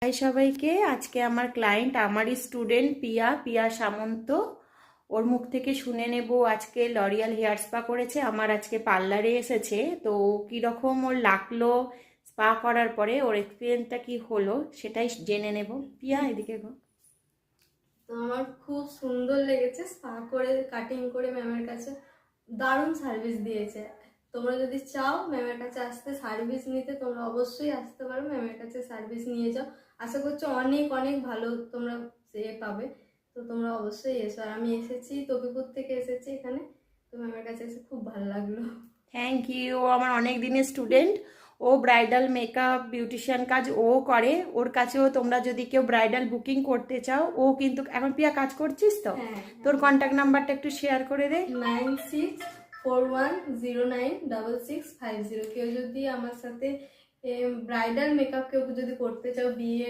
High সবাইকে। আজকে আমার ক্লায়েন্ট, আমারই স্টুডেন্ট পিয়া সামন্ত। ওর মুখ থেকে শুনে নেব আজকে লরিয়াল হেয়ার স্পা করেছে, আমার আজকে পার্লারে এসেছে, তো কীরকম ওর লাগলো স্পা করার পরে, ওর এক্সপিরিয়েন্সটা কি হলো সেটাই জেনে নেব। পিয়া, এদিকে গো। তো আমার খুব সুন্দর লেগেছে স্পা করে, কাটিং করে ম্যামের কাছে দারুণ সার্ভিস দিয়েছে। তোমরা যদি চাও ম্যামের কাছে আসতে, সার্ভিস নিতে, তোমরা অবশ্যই আসতে পারো, ম্যামের কাছে সার্ভিস নিয়ে যাও। আশা করছি অনেক অনেক ভালো তোমরা পাবে। তো তোমরা অবশ্যই এসো। আর আমি এসেছি তবিপুর থেকে এসেছি এখানে, তো ম্যামের কাছে এসে খুব ভালো লাগলো। Thank you. ও আমার অনেক দিনের স্টুডেন্ট। ও ব্রাইডাল মেকআপ, বিউটিশিয়ান কাজ ও করে। ওর কাছেও তোমরা যদি কেউ ব্রাইডাল বুকিং করতে চাও, ও কিন্তু এখন পিয়া কাজ করছিস তো? হ্যাঁ, তোর কন্ট্যাক্ট নাম্বারটা একটু শেয়ার করে দে। 9641096650। কেউ যদি আমার সাথে ব্রাইডাল মেকআপ কেউ যদি করতে চাও, বিয়ে